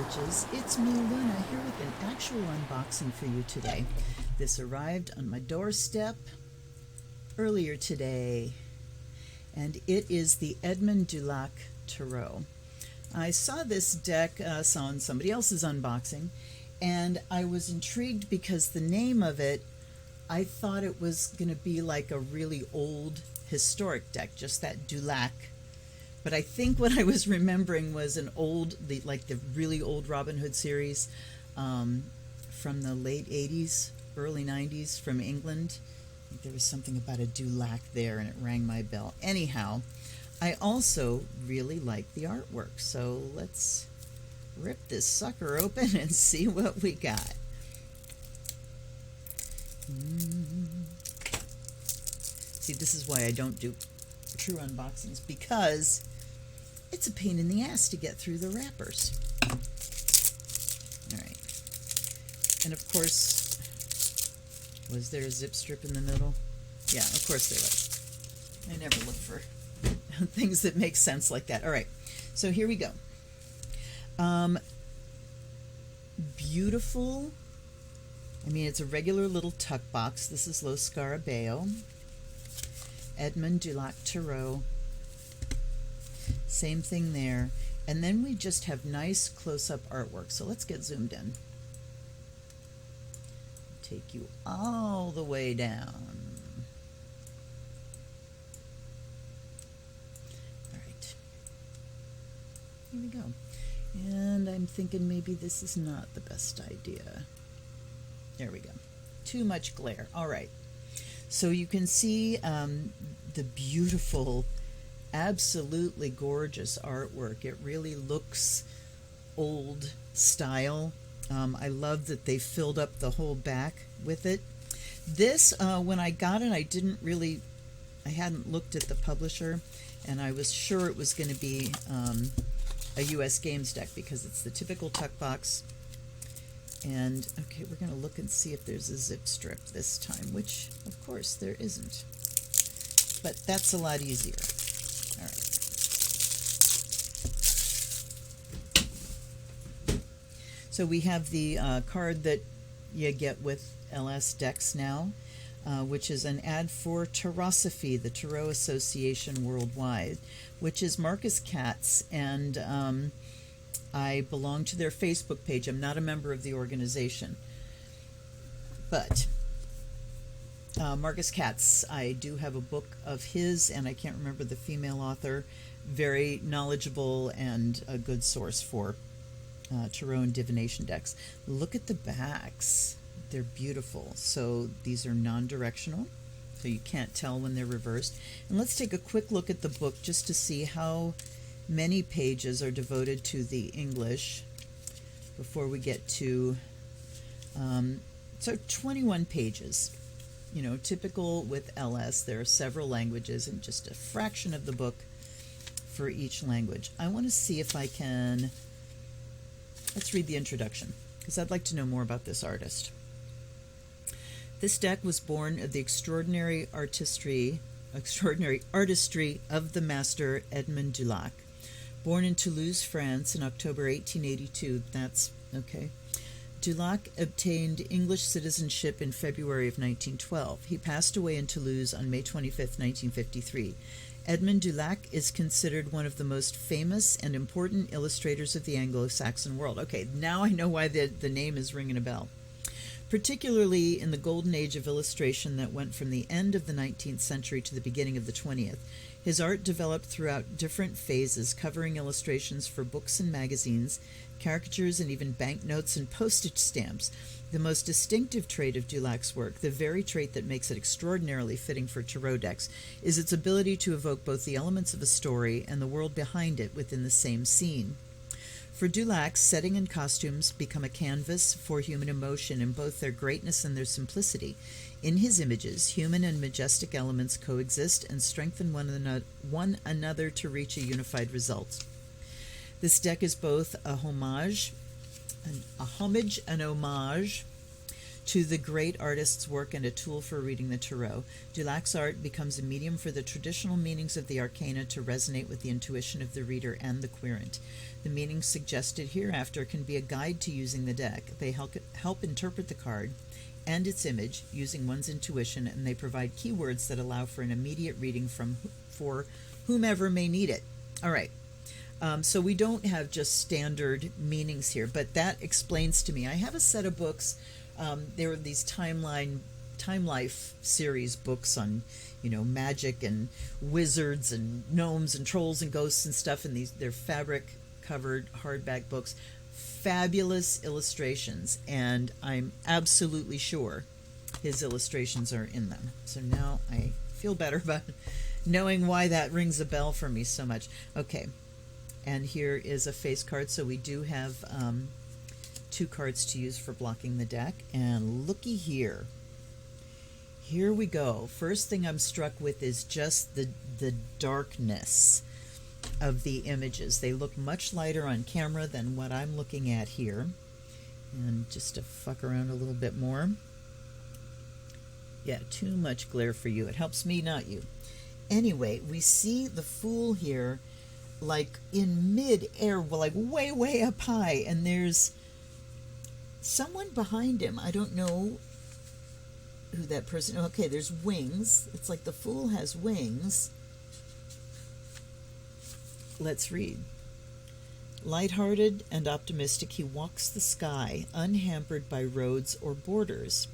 Witches. It's me, Luna, here with an actual unboxing for you today. This arrived on my doorstep earlier today, and it is the Edmund Dulac Tarot. I saw this deck on somebody else's unboxing, and I was intrigued because the name of it, I thought it was going to be like a really old historic deck, just that Dulac. But I think what I was remembering was an old, like the really old Robin Hood series from the late 80s, early 90s from England. I think there was something about a Dulac there and it rang my bell. Anyhow, I also really like the artwork. So let's rip this sucker open and see what we got. See, this is why I don't do true unboxings, because it's a pain in the ass to get through the wrappers. Alright. And of course, was there a zip strip in the middle? Yeah, of course there was. I never look for things that make sense like that. Alright, so here we go. Beautiful. I mean, it's a regular little tuck box. This is Lo Scarabeo. Edmund Dulac Tarot. Same thing there. And then we just have nice close-up artwork. So let's get zoomed in. Take you all the way down. All right. Here we go. And I'm thinking maybe this is not the best idea. There we go. Too much glare. All right. So you can see the beautiful, absolutely gorgeous artwork. It really looks old style. I love that they filled up the whole back with it. This, when I got it, I hadn't looked at the publisher, and I was sure it was going to be a US Games deck because it's the typical tuck box. And, okay, we're going to look and see if there's a zip strip this time, which, of course, there isn't. But that's a lot easier. All right. So we have the card that you get with LS decks now, which is an ad for Tarosophy, the Tarot Association Worldwide, which is Marcus Katz, and I belong to their Facebook page. I'm not a member of the organization. But Marcus Katz, I do have a book of his, and I can't remember the female author. Very knowledgeable and a good source for tarot and divination decks. Look at the backs. They're beautiful. So these are non-directional, so you can't tell when they're reversed. And let's take a quick look at the book just to see how many pages are devoted to the English before we get to so 21 pages. You know, typical with LS, there are several languages and just a fraction of the book for each language. I want to see if I can, let's read the introduction, because I'd like to know more about this artist. This deck was born of the extraordinary artistry of the master Edmund Dulac. Born in Toulouse, France in October 1882, that's okay. Dulac obtained English citizenship in February of 1912. He passed away in Toulouse on May 25, 1953. Edmund Dulac is considered one of the most famous and important illustrators of the Anglo-Saxon world. Okay, now I know why the name is ringing a bell. Particularly in the golden age of illustration that went from the end of the 19th century to the beginning of the 20th. His art developed throughout different phases, covering illustrations for books and magazines, caricatures, and even banknotes and postage stamps. The most distinctive trait of Dulac's work, the very trait that makes it extraordinarily fitting for tarot decks, is its ability to evoke both the elements of a story and the world behind it within the same scene. For Dulac, setting and costumes become a canvas for human emotion in both their greatness and their simplicity. In his images, human and majestic elements coexist and strengthen one another to reach a unified result. This deck is both a homage to the great artist's work and a tool for reading the tarot. Dulac's art becomes a medium for the traditional meanings of the arcana to resonate with the intuition of the reader and the querent. The meanings suggested hereafter can be a guide to using the deck. They help interpret the card and its image using one's intuition, and they provide keywords that allow for an immediate reading for whomever may need it. All right. So we don't have just standard meanings here, but that explains to me. I have a set of books. There are these Time Life series books on, magic and wizards and gnomes and trolls and ghosts and stuff, and they're fabric covered hardback books. Fabulous illustrations, and I'm absolutely sure his illustrations are in them. So now I feel better about knowing why that rings a bell for me so much. Okay, and here is a face card. So we do have 2 cards to use for blocking the deck. And looky here. Here we go. First thing I'm struck with is just the darkness of the images. They look much lighter on camera than what I'm looking at here. And just to fuck around a little bit more. Yeah, too much glare for you. It helps me, not you. Anyway, we see the Fool here like in mid-air, like way, way up high, and there's someone behind him. I don't know who that person... Okay, there's wings. It's like the Fool has wings. Let's read. Lighthearted and optimistic, he walks the sky, unhampered by roads or borders.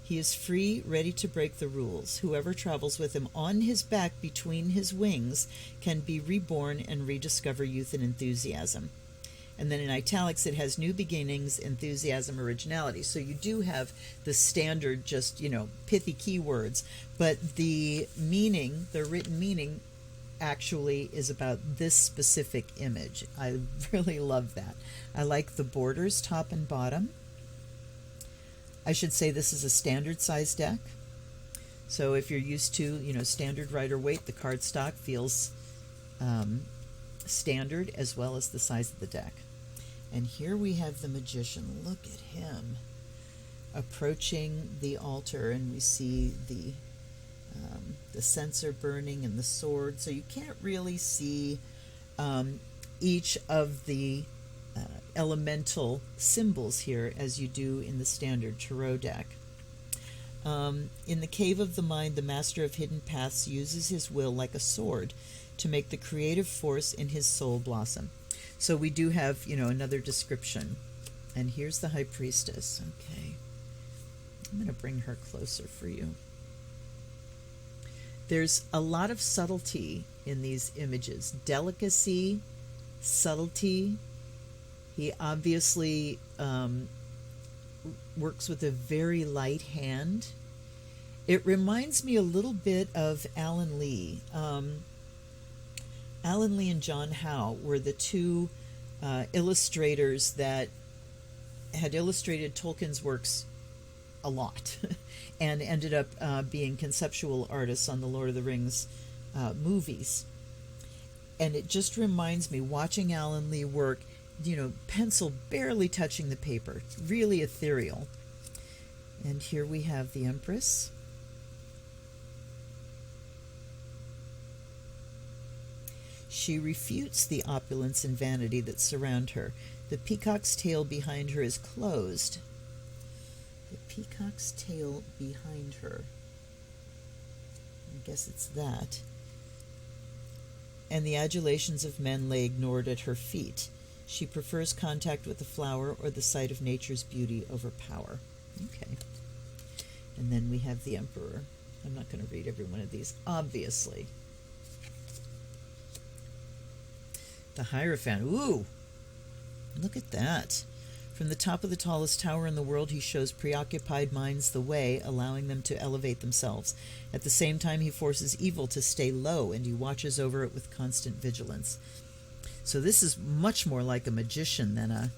He is free, ready to break the rules. Whoever travels with him on his back between his wings can be reborn and rediscover youth and enthusiasm. And then in italics, it has new beginnings, enthusiasm, originality. So you do have the standard, just, pithy keywords. But the meaning, the written meaning, actually is about this specific image. I really love that. I like the borders, top and bottom. I should say this is a standard size deck. So if you're used to, standard Rider weight, the cardstock feels standard as well as the size of the deck. And here we have the Magician. Look at him approaching the altar, and we see the censer burning and the sword. So you can't really see each of the elemental symbols here as you do in the standard tarot deck. In the cave of the mind, the master of hidden paths uses his will like a sword to make the creative force in his soul blossom. So we do have, another description. And here's the High Priestess. Okay. I'm going to bring her closer for you. There's a lot of subtlety in these images. Delicacy, subtlety. He obviously works with a very light hand. It reminds me a little bit of Alan Lee. Alan Lee and John Howe were the 2 illustrators that had illustrated Tolkien's works a lot and ended up being conceptual artists on the Lord of the Rings movies. And it just reminds me, watching Alan Lee work, pencil barely touching the paper. It's really ethereal. And here we have the Empress. She refutes the opulence and vanity that surround her. The peacock's tail behind her is closed. The peacock's tail behind her. I guess it's that. And the adulations of men lay ignored at her feet. She prefers contact with the flower or the sight of nature's beauty over power. Okay. And then we have the Emperor. I'm not going to read every one of these, obviously. The Hierophant. Ooh! Look at that. From the top of the tallest tower in the world, he shows preoccupied minds the way, allowing them to elevate themselves. At the same time, he forces evil to stay low, and he watches over it with constant vigilance. So this is much more like a magician than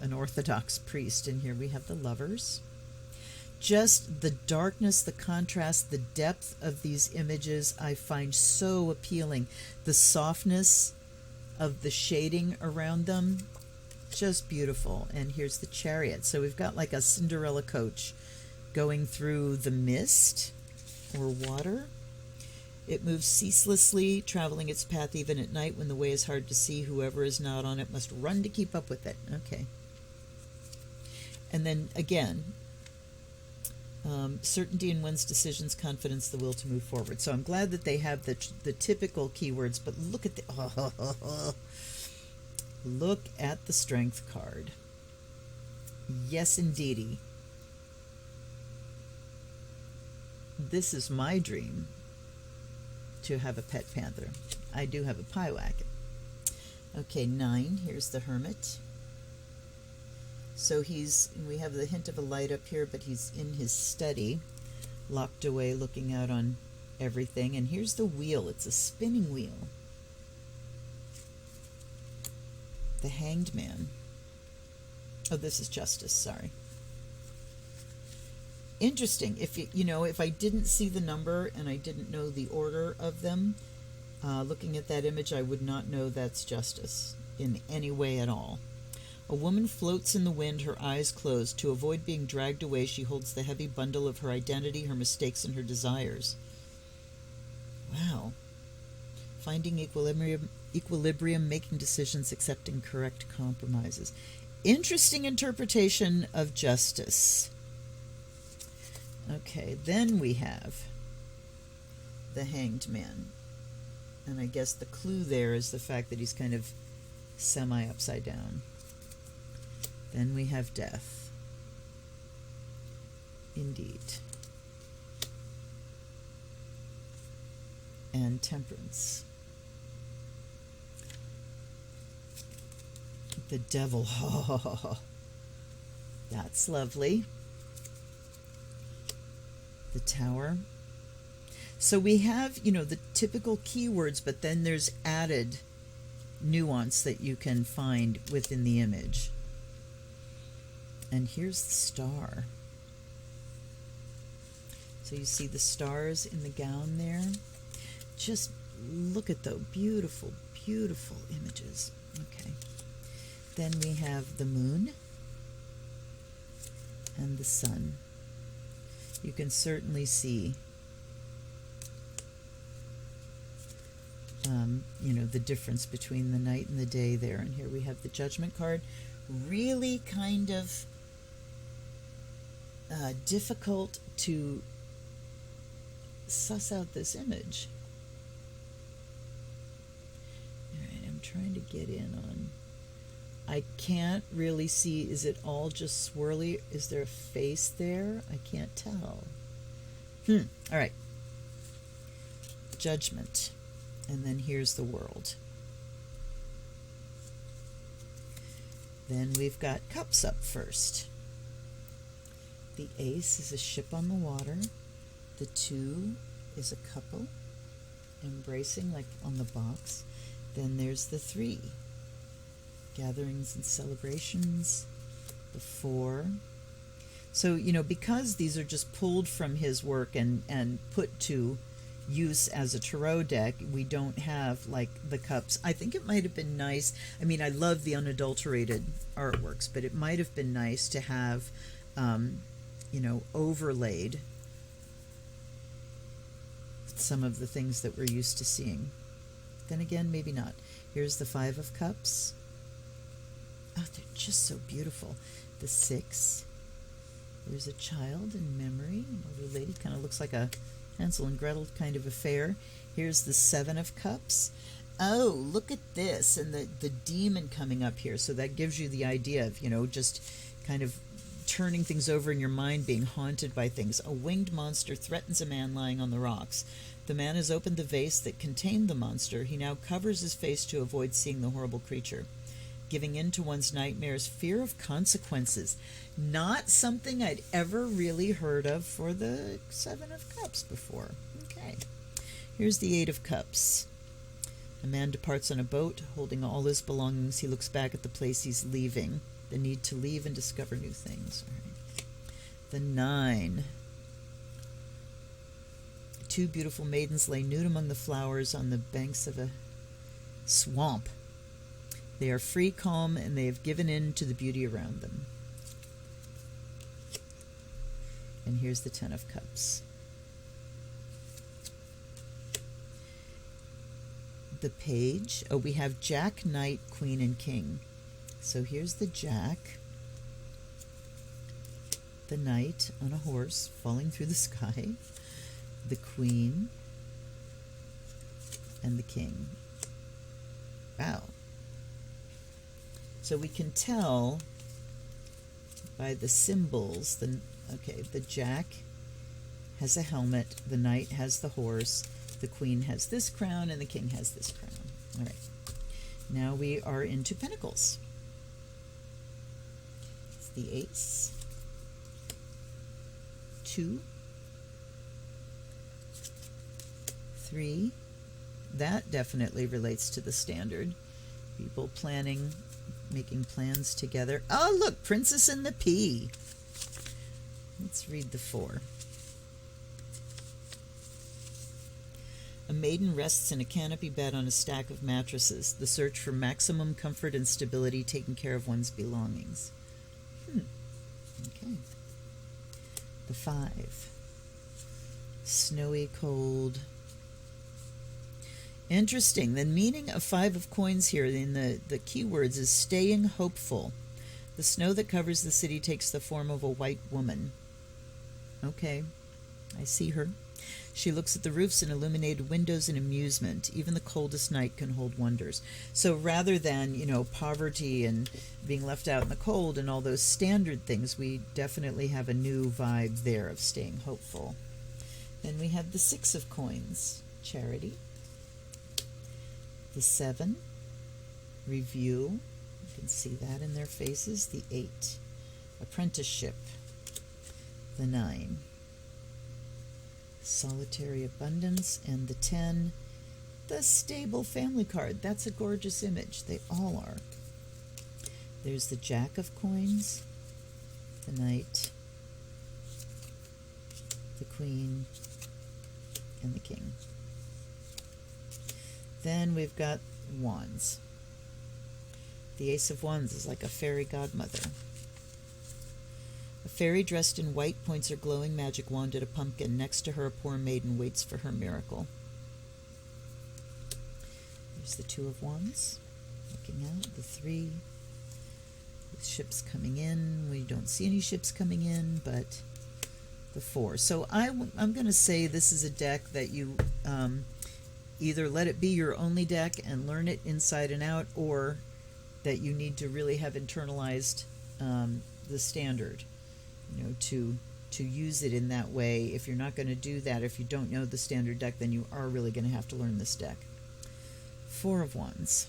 an orthodox priest. And here we have the Lovers. Just the darkness, the contrast, the depth of these images I find so appealing. The softness of the shading around them. Just beautiful. And here's the Chariot. So we've got like a Cinderella coach going through the mist or water. It moves ceaselessly, traveling its path even at night when the way is hard to see. Whoever is not on it must run to keep up with it. Okay. And then again, certainty in one's decisions, confidence, the will to move forward. So I'm glad that they have the typical keywords, but look at the look at the Strength card. Yes, indeedy. This is my dream, to have a pet panther. I do have a pie wagon. Okay, 9. Here's the Hermit. So we have the hint of a light up here, but he's in his study, locked away, looking out on everything. And here's the Wheel. It's a spinning wheel. The Hanged Man. Oh, this is Justice, sorry. Interesting. If I didn't see the number and I didn't know the order of them, looking at that image, I would not know that's Justice in any way at all. A woman floats in the wind, her eyes closed. To avoid being dragged away, she holds the heavy bundle of her identity, her mistakes, and her desires. Wow. Finding equilibrium, making decisions, accepting correct compromises. Interesting interpretation of Justice. Okay, then we have the Hanged Man. And I guess the clue there is the fact that he's kind of semi-upside down. Then we have Death. Indeed. And Temperance. The Devil. Oh, that's lovely. The Tower. So we have, the typical keywords, but then there's added nuance that you can find within the image. And here's the Star. So you see the stars in the gown there. Just look at those beautiful, beautiful images. Okay. Then we have the Moon and the Sun. You can certainly see, the difference between the night and the day there. And here we have the Judgment card. Really kind of difficult to suss out this image. All right, I'm trying to get in on. I can't really see. Is it all just swirly? Is there a face there? I can't tell. All right. Judgment. And then here's the World. Then we've got Cups up first. The Ace is a ship on the water. The 2 is a couple embracing like on the box. Then there's the 3. Gatherings and celebrations. The 4. So, because these are just pulled from his work and put to use as a tarot deck, we don't have like the cups. I think it might have been nice. I mean, I love the unadulterated artworks, but it might have been nice to have, overlaid some of the things that we're used to seeing. Then again, maybe not. Here's the 5 of Cups. Oh, they're just so beautiful. The 6. There's a child in memory. An older lady, kind of looks like a Hansel and Gretel kind of affair. Here's the 7 of Cups. Oh, look at this. And the demon coming up here. So that gives you the idea of, just kind of turning things over in your mind, being haunted by things. A winged monster threatens a man lying on the rocks. The man has opened the vase that contained the monster. He now covers his face to avoid seeing the horrible creature. Giving in to one's nightmares, fear of consequences. Not something I'd ever really heard of for the 7 of Cups before. Okay. Here's the 8 of Cups. A man departs on a boat, holding all his belongings. He looks back at the place he's leaving. The need to leave and discover new things. All right. The 9. 2 beautiful maidens lay nude among the flowers on the banks of a swamp. They are free, calm, and they have given in to the beauty around them. And here's the Ten of Cups. The Page. Oh, we have Jack, Knight, Queen, and King. So here's the Jack, the Knight on a horse falling through the sky, the Queen, and the King. Wow. So we can tell by the symbols, the Jack has a helmet, the Knight has the horse, the Queen has this crown, and the King has this crown. All right. Now we are into Pentacles. It's the Ace, 2, 3. That definitely relates to the Standard. People planning, making plans together. Oh, look, Princess and the Pea. Let's read the 4. A maiden rests in a canopy bed on a stack of mattresses, the search for maximum comfort and stability, taking care of one's belongings. Okay. The 5. Snowy cold. Interesting. The meaning of 5 of coins here in the keywords is staying hopeful. The snow that covers the city takes the form of a white woman. Okay, I see her. She looks at the roofs and illuminated windows in amusement. Even the coldest night can hold wonders. So rather than, poverty and being left out in the cold and all those standard things, we definitely have a new vibe there of staying hopeful. Then we have the 6 of coins, charity. The 7, review. You can see that in their faces. The 8, apprenticeship. The 9, solitary abundance, and the 10, the stable family card. That's a gorgeous image. They all are. There's the Jack of coins, the Knight, the Queen, and the King. Then we've got wands. The Ace of Wands is like a fairy godmother. A fairy dressed in white points her glowing magic wand at a pumpkin. Next to her, a poor maiden waits for her miracle. There's the 2 of Wands, looking out. The 3, with ships coming in. We don't see any ships coming in, but the 4. So I'm going to say this is a deck that you either let it be your only deck and learn it inside and out, or that you need to really have internalized the Standard. To use it in that way. If you're not going to do that, if you don't know the Standard deck, then you are really going to have to learn this deck. 4 of Wands.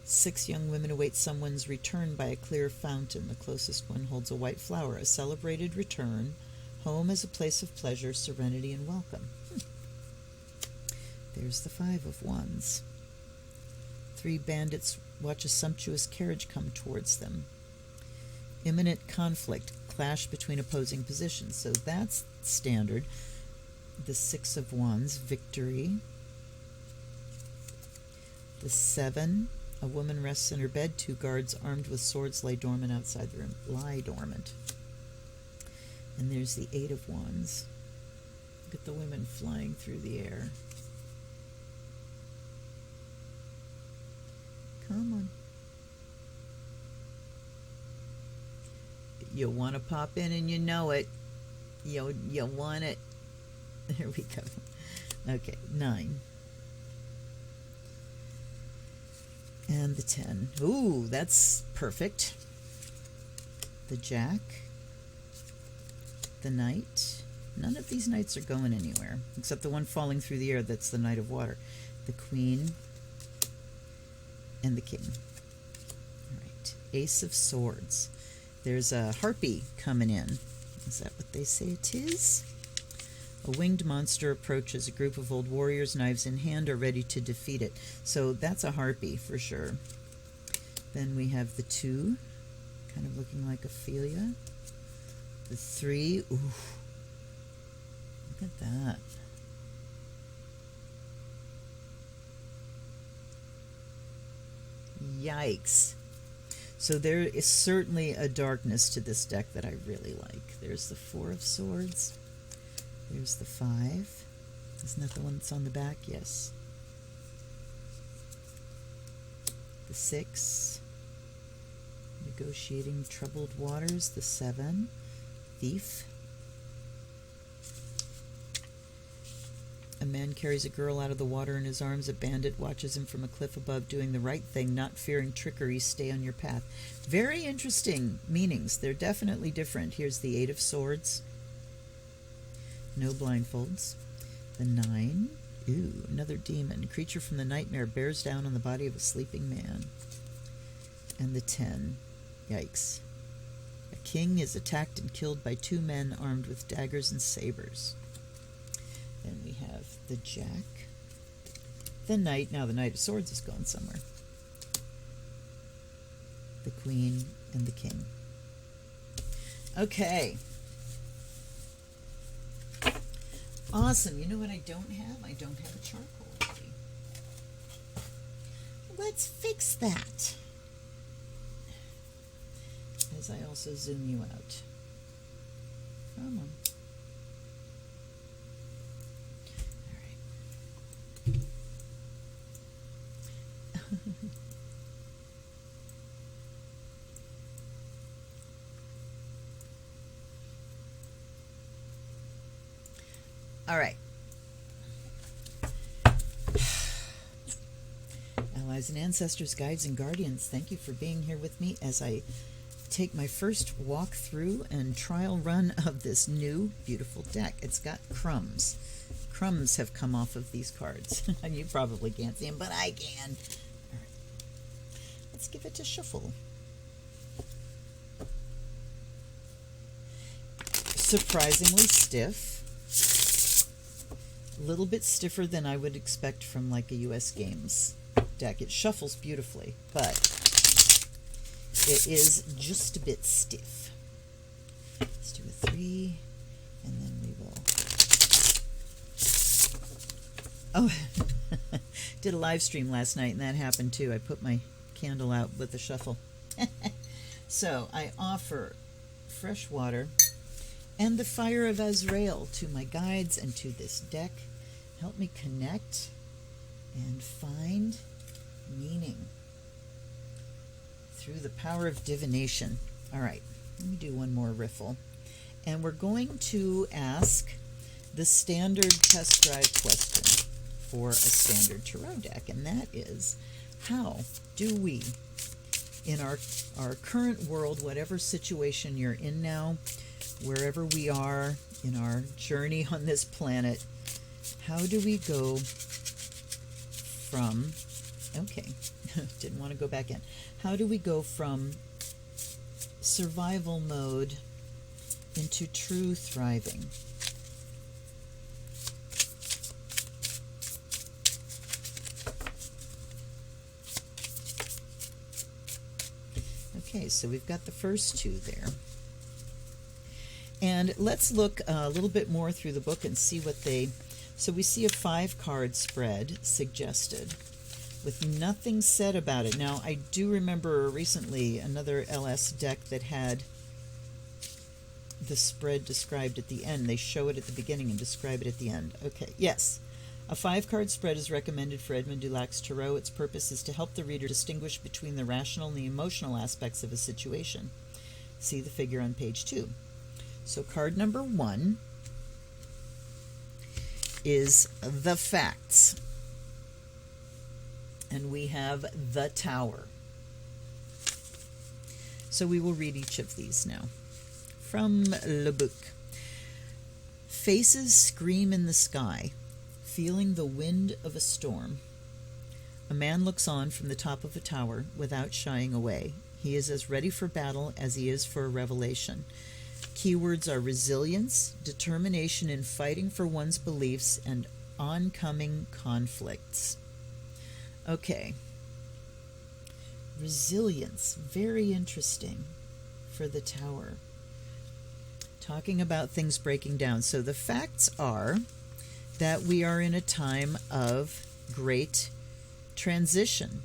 6 young women await someone's return by a clear fountain. The closest one holds a white flower, a celebrated return. Home as a place of pleasure, serenity, and welcome. There's the 5 of Wands. 3 bandits watch a sumptuous carriage come towards them. Imminent conflict, clash between opposing positions. So that's Standard. The 6 of Wands, victory. The 7, a woman rests in her bed. 2 guards armed with swords lay dormant outside the room. Lie dormant. And there's the 8 of Wands. Look at the women flying through the air. Come on. You want to pop in and you know it. You want it. There we go. Okay, 9. And the 10. Ooh, that's perfect. The Jack. The Knight. None of these knights are going anywhere, except the one falling through the air. That's the Knight of Water. The Queen. And the King. All right. Ace of Swords. There's a harpy coming in. Is that what they say it is? A winged monster approaches. A group of old warriors, knives in hand, are ready to defeat it. So that's a harpy for sure. Then we have the 2, kind of looking like Ophelia. The 3, ooh, look at that. Yikes. So there is certainly a darkness to this deck that I really like. There's the 4 of Swords. There's the 5. Isn't that the one that's on the back? Yes. The 6. Negotiating troubled waters. The 7. Thief. A man carries a girl out of the water in his arms. A bandit watches him from a cliff above, doing the right thing, not fearing trickery. Stay on your path. Very interesting meanings. They're definitely different. Here's the 8 of Swords. No blindfolds. The 9. Ooh, another demon. A creature from the nightmare bears down on the body of a sleeping man. And the 10. Yikes. A king is attacked and killed by 2 men armed with daggers and sabers. Then we have the Jack, the Knight. Now the Knight of Swords is going somewhere. The Queen and the King. Okay. Awesome. You know what I don't have? I don't have a charcoal ready. Let's fix that. As I also zoom you out. Come on. All right. Allies and ancestors, guides and guardians, thank you for being here with me as I take my first walk through and trial run of this new beautiful deck. It's got crumbs. Crumbs have come off of these cards. You probably can't see them, but I can. All right. Let's give it a shuffle. Surprisingly stiff. A little bit stiffer than I would expect from like a US Games deck. It shuffles beautifully, but it is just a bit stiff. Let's do a 3, and then we will... Oh, did a live stream last night, and that happened too. I put my candle out with the shuffle. So I offer fresh water and the fire of Azrael to my guides and to this deck. Help me connect and find meaning through the power of divination. All right, let me do one more riffle. And we're going to ask the standard test drive question for a standard tarot deck, and that is, how do we, in our current world, whatever situation you're in now, wherever we are in our journey on this planet, how do we go from, okay, didn't want to go back in. How do we go from survival mode into true thriving? Okay, so we've got the first 2 there. And let's look a little bit more through the book and see what they... So we see a 5-card spread suggested with nothing said about it. Now, I do remember recently another LS deck that had the spread described at the end. They show it at the beginning and describe it at the end. Okay, yes. A 5-card spread is recommended for Edmund Dulac's tarot. Its purpose is to help the reader distinguish between the rational and the emotional aspects of a situation. See the figure on page 2. So card number 1 is the facts. And we have the Tower. So we will read each of these now. From Le Book. Faces scream in the sky, feeling the wind of a storm. A man looks on from the top of a tower without shying away. He is as ready for battle as he is for a revelation. Keywords are resilience, determination in fighting for one's beliefs, and oncoming conflicts. Okay. Resilience, very interesting for the Tower. Talking about things breaking down. So the facts are that we are in a time of great transition.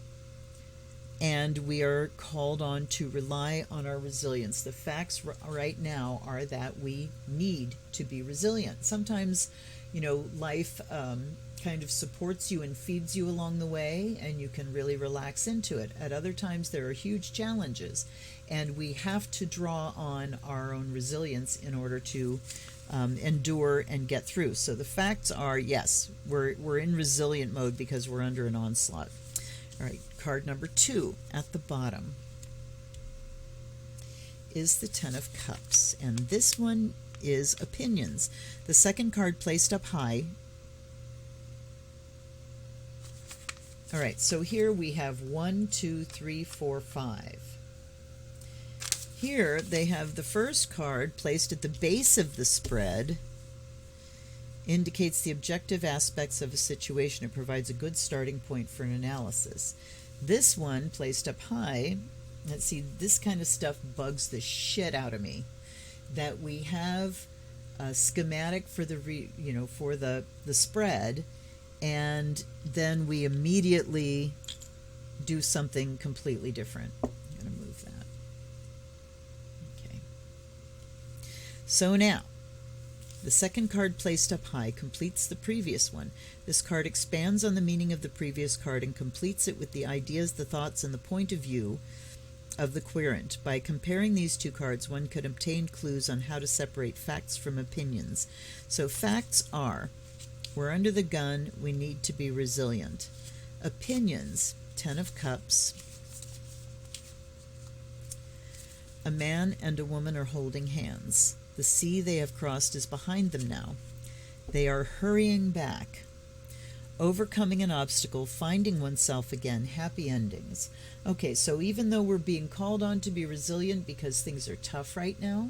and we are called on to rely on our resilience. The facts right now are that we need to be resilient. Sometimes, life kind of supports you and feeds you along the way, and you can really relax into it. At other times, there are huge challenges, and we have to draw on our own resilience in order to endure and get through. So the facts are, yes, we're in resilient mode because we're under an onslaught. All right, card number 2 at the bottom is the Ten of Cups, and this one is opinions. The second card placed up high. All right, so here we have 1, 2, 3, 4, 5. Here they have the first card placed at the base of the spread, indicates the objective aspects of a situation. It provides a good starting point for an analysis. This one placed up high, let's see, this kind of stuff bugs the shit out of me. That we have a schematic for the for the spread, and then we immediately do something completely different. I'm going to move that. Okay. So now, the second card placed up high completes the previous one. This card expands on the meaning of the previous card and completes it with the ideas, the thoughts, and the point of view of the querent. By comparing these two cards, one could obtain clues on how to separate facts from opinions. So facts are, we're under the gun, we need to be resilient. Opinions, Ten of Cups. A man and a woman are holding hands. The sea they have crossed is behind them now. They are hurrying back. Overcoming an obstacle, finding oneself again, happy endings. Okay, so even though we're being called on to be resilient because things are tough right now,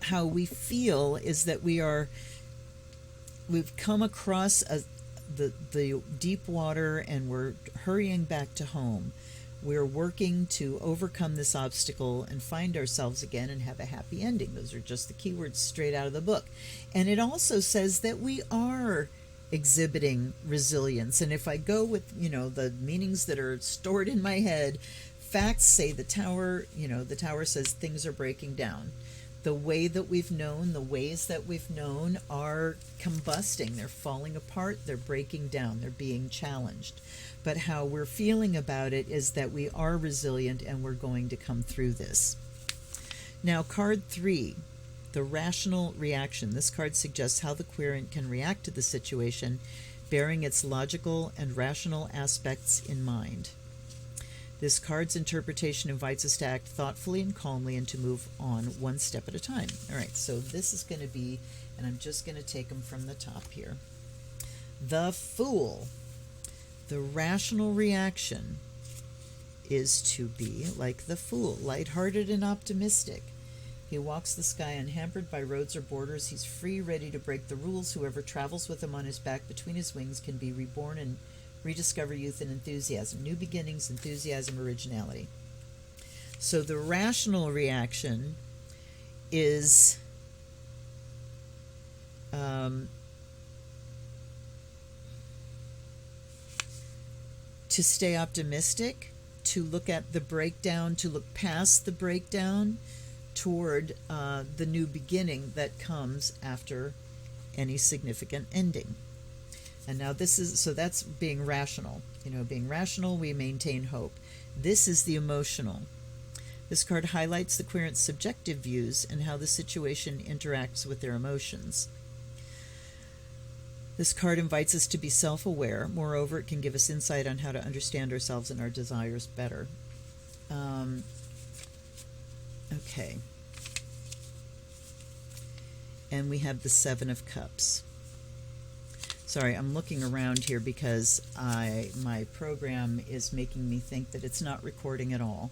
how we feel is that we've come across the deep water and we're hurrying back to home. We're working to overcome this obstacle and find ourselves again and have a happy ending. Those are just the keywords straight out of the book. And it also says that we are exhibiting resilience. And if I go with, the meanings that are stored in my head, facts say the tower says things are breaking down. The way that we've known, the ways that we've known are combusting. They're falling apart. They're breaking down. They're being challenged. But how we're feeling about it is that we are resilient and we're going to come through this. Now, card 3, the rational reaction. This card suggests how the querent can react to the situation, bearing its logical and rational aspects in mind. This card's interpretation invites us to act thoughtfully and calmly and to move on one step at a time. All right, so this is going to be, and I'm just going to take them from the top here. The Fool. The rational reaction is to be like the fool, lighthearted and optimistic. He walks the sky unhampered by roads or borders. He's free, ready to break the rules. Whoever travels with him on his back between his wings can be reborn and rediscover youth and enthusiasm, new beginnings, enthusiasm, originality. So the rational reaction is to stay optimistic, to look at the breakdown, to look past the breakdown toward the new beginning that comes after any significant ending. And now that's being rational. Being rational, we maintain hope. This is the emotional. This card highlights the querent's subjective views and how the situation interacts with their emotions. This card invites us to be self-aware. Moreover, it can give us insight on how to understand ourselves and our desires better. Okay. And we have the Seven of Cups. Sorry, I'm looking around here because my program is making me think that it's not recording at all.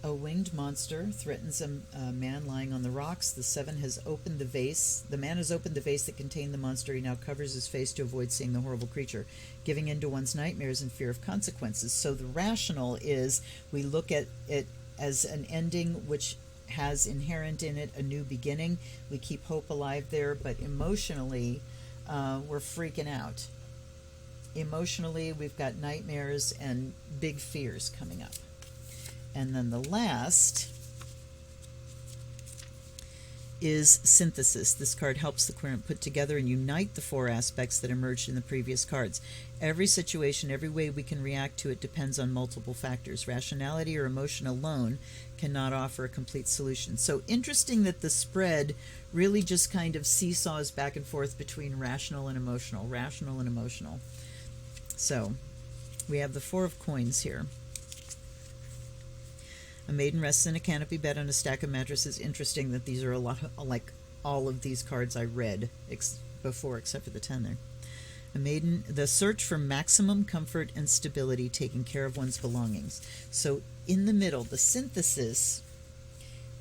A winged monster threatens a man lying on the rocks. The man has opened the vase that contained the monster. He now covers his face to avoid seeing the horrible creature, giving in to one's nightmares and fear of consequences. So the rational is we look at it as an ending which has inherent in it a new beginning. We keep hope alive there, but emotionally we're freaking out. Emotionally, we've got nightmares and big fears coming up. And then the last is synthesis. This card helps the querent put together and unite the four aspects that emerged in the previous cards. Every situation, every way we can react to it depends on multiple factors. Rationality or emotion alone cannot offer a complete solution. So interesting that the spread really just kind of seesaws back and forth between rational and emotional, rational and emotional. So we have the Four of Coins here. A maiden rests in a canopy bed on a stack of mattresses. Interesting that these are a lot like all of these cards I read before, except for the 10 there. A maiden, the search for maximum comfort and stability, taking care of one's belongings. So in the middle, the synthesis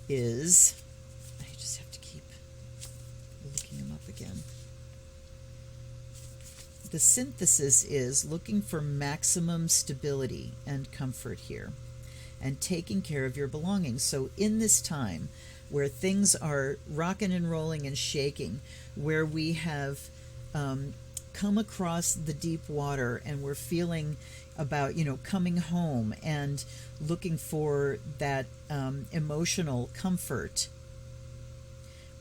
is, I just have to keep looking them up again. The synthesis is looking for maximum stability and comfort here, and taking care of your belongings. So in this time where things are rocking and rolling and shaking, where we have come across the deep water and we're feeling about, coming home and looking for that emotional comfort,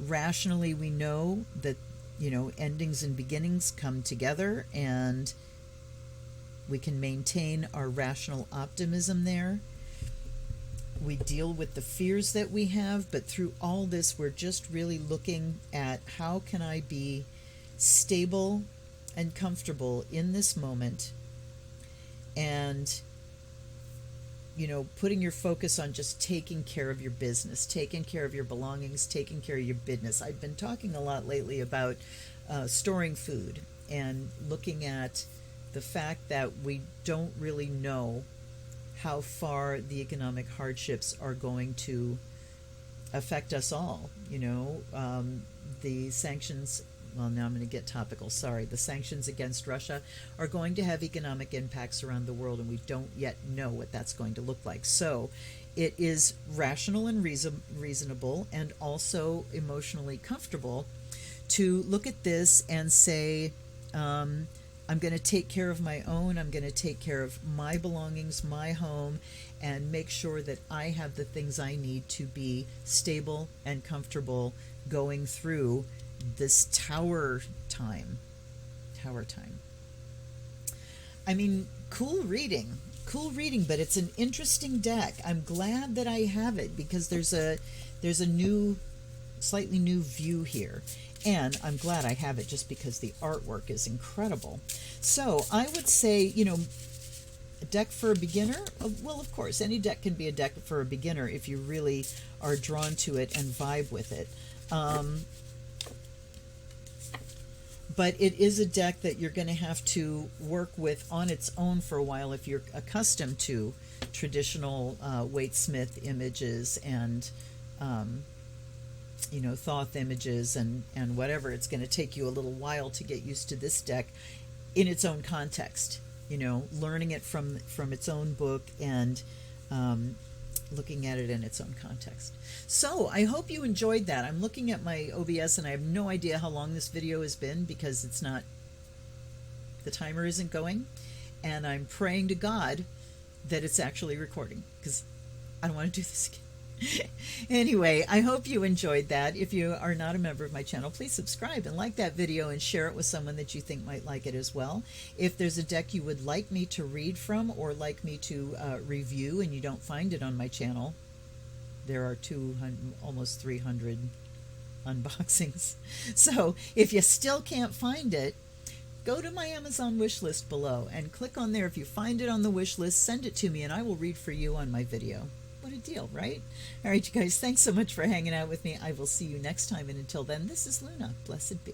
rationally we know that, endings and beginnings come together, and we can maintain our rational optimism there. We deal with the fears that we have, but through all this, we're just really looking at how can I be stable and comfortable in this moment, and, putting your focus on just taking care of your business, taking care of your belongings, taking care of your business. I've been talking a lot lately about storing food and looking at the fact that we don't really know how far the economic hardships are going to affect us all. The sanctions, well, now I'm going to get topical, sorry. The sanctions against Russia are going to have economic impacts around the world, and we don't yet know what that's going to look like. So it is rational and reasonable and also emotionally comfortable to look at this and say, I'm going to take care of my own. I'm going to take care of my belongings, my home, and make sure that I have the things I need to be stable and comfortable going through this tower time. I mean, cool reading, but it's an interesting deck. I'm glad that I have it because there's a slightly new view here. And I'm glad I have it just because the artwork is incredible. So I would say, a deck for a beginner? Well, of course, any deck can be a deck for a beginner if you really are drawn to it and vibe with it. But it is a deck that you're going to have to work with on its own for a while if you're accustomed to traditional Waite-Smith images and Thoth images and whatever. It's going to take you a little while to get used to this deck in its own context, learning it from its own book and looking at it in its own context. So I hope you enjoyed that. I'm looking at my OBS and I have no idea how long this video has been because the timer isn't going, and I'm praying to God that it's actually recording because I don't want to do this again. Anyway, I hope you enjoyed that. If you are not a member of my channel, please subscribe and like that video and share it with someone that you think might like it as well. If there's a deck you would like me to read from or like me to review and you don't find it on my channel, there are almost 300 unboxings. So if you still can't find it, go to my Amazon wish list below and click on there. If you find it on the wish list, send it to me and I will read for you on my video. What a deal, right? All right, you guys, thanks so much for hanging out with me. I will see you next time, and until then, this is Luna. Blessed be.